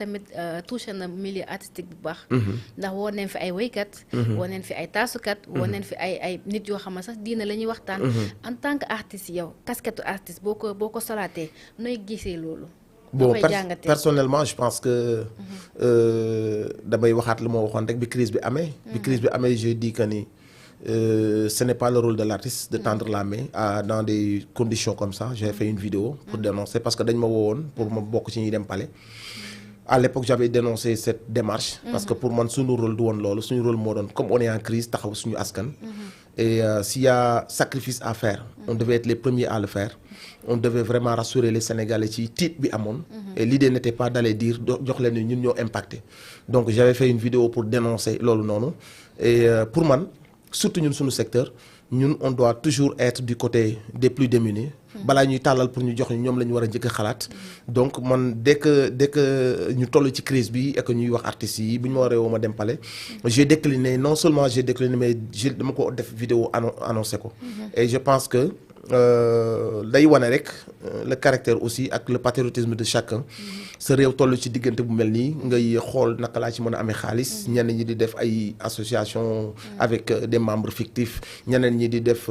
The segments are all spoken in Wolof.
tamit touché na milieu artistique bu baax. ndax woo neen fi ay woykat. woo neen fi ay taasukat. woo neen fi ay nit yoo xam ne sax diina la ñuy waxtaan. en tant que artiste yow casquette artiste boo ko solaatee nooy gisee loolu. bon personnellement je pense que damay waxaat lu ma waxoon rek bi crise bi amee. bi crise bi amee je dis que ni ce n'est pas le rôle de l'artiste de tendre la main dans des conditions comme ça. J'ai fait une vidéo pour dénoncer parce que dañ ma woowoon pour ma bokk ci ñuy dem palais. À l'époque j'avais dénoncé cette démarche parce que pour moi suñu rôle du woon loolu suñu rôle moo doon comme on est en crise taxaw suñu askan et s'il y a sacrifice à faire on devait être les premiers à le faire on devait vraiment rassurer les Sénégalais ci tiit bi amoon et l'idée n'était pas d'aller dire jox leen ni ñun ñoo impacté donc j'avais fait une vidéo pour dénoncer loolu noonu et pour man surtout ñun suñu secteur ñun on doit toujours être du côté des plus démunis balaa ñuy tàllal pour ñu jox ñu ñoom la ñu war a njëkk a xalaat donc man dès que ñu toll ci crise bi et que ñuy wax artistes yi bu ñu ma waree woo ma dem palais j'ai décliné non seulement j'ai décliné mais dama ko def vidéo annoncé ko et je pense que day wane rek le caractère aussi ak le patriotisme de chacun sa réew toll ci diggante bu mel nii ngay xool naka laa ci mën a amee xaalis ñenn ñi di def ay association avec des membres fictifs ñeneen ñi di def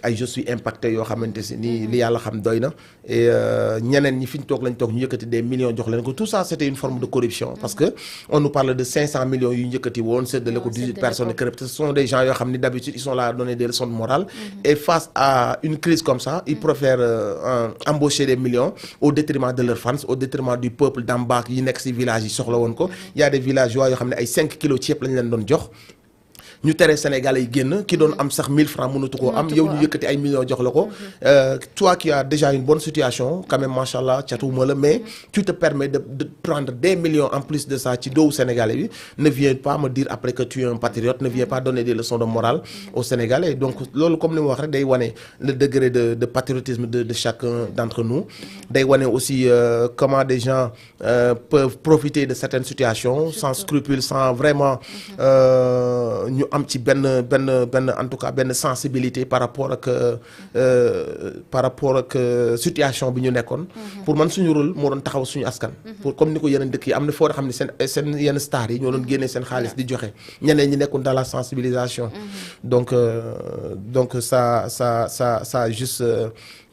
ay je suis impacté yoo xamante si nii li yàlla xam doy na et ñeneen ñi fi ñu toog lañ toog ñu yëkkati des millions jox leen ko tout ça c'était une forme de corruption parce que on nous parle de 500 millions yu ñu yëkkati woon séddale ko 18 personnes que ce sont des gens yoo xam ni d'habitude ils sont là à donner des leçons de morale et face à une crise comme ça ils préfèrent embaucher des millions au détriment de leurs fans au détriment du peuple d'en bas yi nekk ci village yi soxla woon ko il y a des villageois yoo xam ne ay 5 kilos ceeb lañ leen doon jox ñu tere Sénégalais yi génn ki doon am sax 1000 francs mënatu koo am yow ñu yëkkati ay millions jox la ko toi qui as déjà une bonne situation quand même machallah catuwuma la mais tu te permets de prendre des millions en plus de ça ci doowu Sénégalais bi ne viens pas me dire après que tu es un patriote ne viens pas donner des leçons de morale aux Sénégalais donc loolu comme ni ma wax rek day wane le degré de patriotisme de chacun d'entre nous day wane aussi comment des gens peuvent profiter de certaines situations sans scrupule sans vraiment ñu am ci benn en tout cas benn sensibilité par rapport ak situation bi ñu nekkoon pour man suñu rôle moo doon taxaw suñu askan pour comme ni ko yeneen dëkk yi am na foo xam ne seen yenn stars yi ñoo doon génnee seen xaalis di joxe ñeneen ñi nekkoon dans la sensibilisation donc ça juste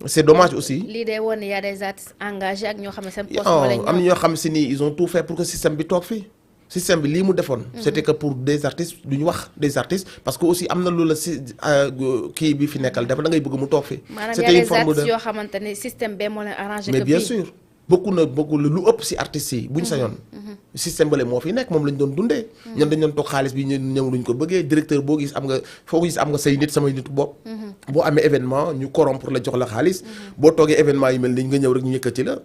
c'est dommage aussi. lii day woon y a des artistes engagés ak ñoo xam ne seen poste am na ñoo xam si ni ils ont tout fait pour que système bi toog fii système bi lii mu defoon c'était que pour des artistes du ñu wax des artistes parce que aussi am na lu la si kii bi fi nekkal dafa da ngay bëgg mu toog fi c'était une forme de yoo xamante ne système bee moo leen arrangé mais bien sûr beaucoup lu ëpp si artistes yi bu ñu sañoon système bale moo fi nekk moom lañ doon dundee ñoom dañ doon toog xaalis bi ñëw luñ ko bëggee directeur boo gis am nga say nit samay nit bopp boo amee événement ñu corrompre la jox la xaalis boo toogee événement yu mel ni nga ñëw rek ñu yëkkati la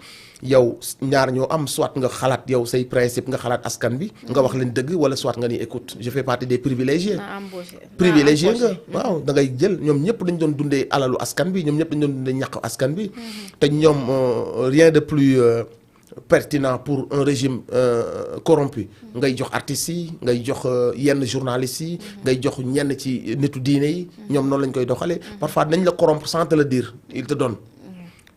yow ñaar ñoo am soit nga xalaat yow say principe nga xalaat askan bi nga wax leen dëgg wala soit nga ni écoute je fais partie des privilégiés nga waaw da ngay jël ñoom ñëpp dañ doon dundee alalu askan bi ñoom ñëpp dañ doon dundee ñàkk askan bi te ñoom rien de plus pertinent pour un régime corrompu ngay jox artistes yi ngay jox yenn journalistes yi ngay jox ñenn ci nitu diine yi ñoom noonu lañ koy doxalee parfois dañ la corrompre sans te le dire il te donne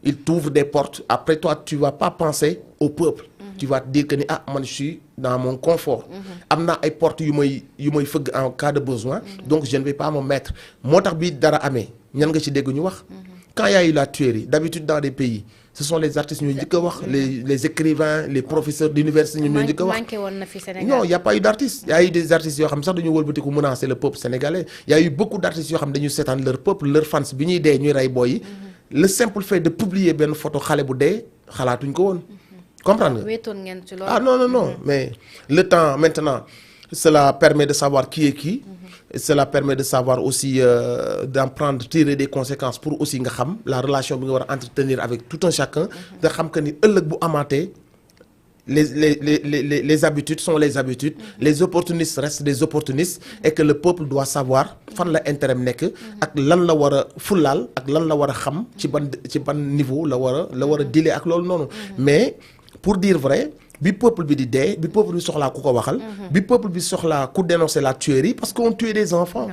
il t'ouvre des portes après toi tu vas pas penser au peuple tu vas te dire que ni man je suis dans mon confort am naa ay portes yu may fëgg en cas de besoin donc je ne vais pas me mettre moo tax bi dara amee ñan nga ci dégg ñu wax quand il y a eu la tuerie d'habitude dans des pays ce sont les artistes ñoo njëkk a wax les écrivains les professeurs d'université ñoo njëkk a wax non il y a pas eu d'artistes il y a eu des artistes yoo xam sax dañu wëlbatiku menacer le peuple sénégalais il y a eu beaucoup d'artistes yoo xam dañu seetaan leur peuple leur fans bi ñuy dee ñuy rey booy yi le simple fait de publier benn photo xale bu dee xalaatuñ ko woon comprendre nga non mais le temps maintenant cela permet de savoir qui est qui cela permet de savoir aussi d'en prendre tirer des conséquences pour aussi nga xam la relation bi nga war a entretenir avec tout un chacun nga xam que ni ëllëg bu amaatee les habitudes sont les habitudes les opportunistes restent des opportunistes et que le peuple doit savoir fan la intérêt nekk ak lan la war a fullaal ak lan la war a xam ci ban niveau la war a dealer ak loolu noonu mais pour dire vrai bi peuple bi di dee bi peuple bi soxlaa ku ko waxal bi peuple bi soxlaa ku dénoncer la tuerie parce qu'on tue des enfants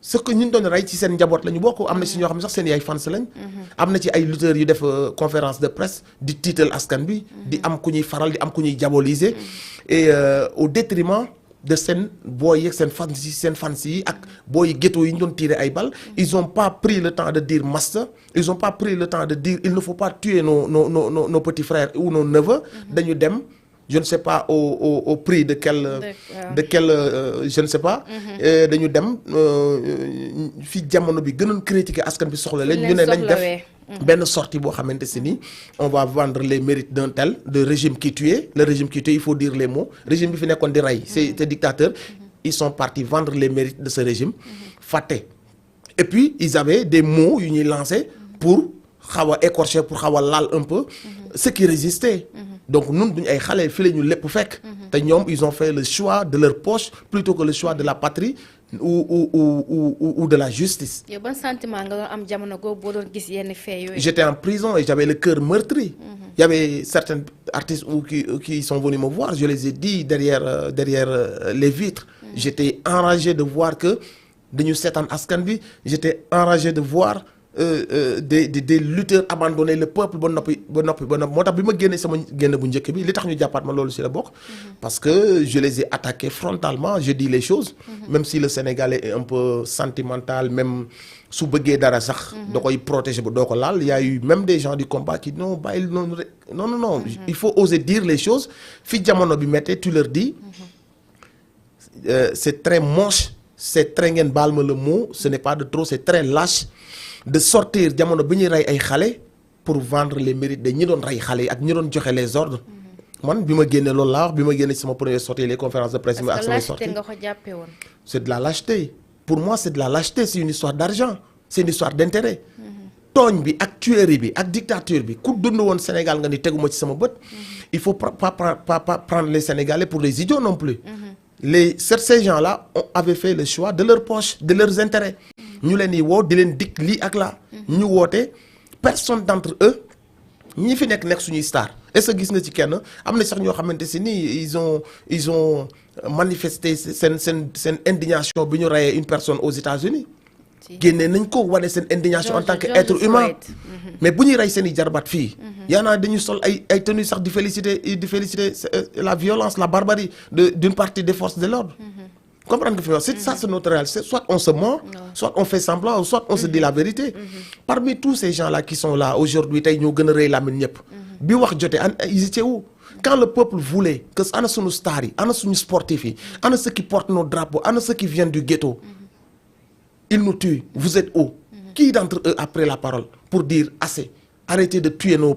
ce que ñun doon rey ci seen njaboot la ñu bokk. am na ci ñoo xam ne sax seen yaay fans lañ. am na ci ay lutteurs yu def conférence de presse di tiital askan bi. di am ku ñuy faral di am ku ñuy diaboliser. et au détriment de seen booy yeeg seen fans yi ak booy ghetto yi ñu doon tirer ay balles. ils ont pas pris le temps de dire master. ils ont pas pris le temps de dire il ne faut pas tuer nos petits frères ou nos neveux. dañu dem. Je ne sais pas au prix de quel je ne sais pas. dañu dem fi jamono bi gënoon critiquer askan bi soxla leen. ñu ne nañ def benn sortie boo xamante si ni on va vendre les mérites d'un tel de régime qui tuait le régime qui tuait il faut dire les mots régime bi fi nekkoon di rey ces dictateurs. ils sont partis vendre les mérites de ce régime. fàtte et puis ils avaient des mots yu ñuy lancer pour xaw a écorcher pour xaw a laal un peu ceux qui résistaient. donc ñun duñu ay xale fii la ñu lépp fekk. te ñoom ils ont fait le choix de leur poche plutôt que le choix de la patrie ou de la justice. yow ban sentiment nga doon am jamono googu boo doon gis yenn faits yooyu. j'étais en prison et j'avais le cœur meurtri. Il y avait certains artistes qui sont venus me voir je les ai dit derrière les vitres. J'étais enragé de voir que dañu seetaan askan bi j'étais enragé de voir. Des lutteurs abandonner le peuple ba noppi moo tax bi ma génnee sama génn bu njëkk bi li tax ñu jàppaat ma loolu ci la bokk. parce que je les ai attaqués frontalement je dis les choses. même si le Sénégalais est un peu sentimental même su bëggee dara sax. da koy protéger ba doo ko laal y a eu même des gens du combat qui non bàyyil noonu rek non. il faut oser dire les choses fi jamono bi méttee tu leur dis. c'est très moche c'est très ngeen baal ma le mot ce n'est pas de trop c'est très lâche. de sortir jamono bi ñuy rey ay xale pour vendre les mérites de ñi doon rey xale yi ak ñi doon joxe les ordres. man bi ma génnee loolu laa wax bi ma génnee sama première sortie les conférences de presse ak samay sorties. nga ko jàppee woon. c'est de la lâcheté pour moi c'est de la lâcheté c'est une histoire d'argent c'est une histoire d'intérêt. tooñ bi ak tuerie bi ak dictature bi ku dund woon Sénégal nga ni teguma ci sama bët. il faut pas prendre les Sénégalais pour des idiots non plus. ces gens-là avaient fait le choix de leur poche de leurs intérêts. ñu leen di woo di leen dikk lii ak laa. ñu woote personne d'entre eux ñi fi nekk suñuy star est-ce que gis nga ci kenn am na sax ñoo xamante si ni ils ont manifesté seen indignation bi ñu reyee une personne aux États-Unis génnee nañ ko wane seen indignation en tant que être humain. mais bu ñuy rey seen i jarbaat fii. yaanaa dañu sol ay tenues sax di féliciter la violence la barbarie d'une partie des forces de l'ordre. comprendre nga fi wax ça c'est notre réalité soit on se ment soit on fait semblant soit on se dit la vérité. parmi tous ces gens-là qui sont là aujourd'hui tey ñoo gën a rëy làmmiñ ñëpp. bi wax jotee ils étaient où quand le peuple voulait que ana suñu stars yi ana suñu sportifs yi ana ceux qui portent nos drapeaux ana ceux qui viennent du ghetto. ils nous tuent vous êtes où. qui d'entre eux a pris la parole pour dire assez arrêtez de tuer nos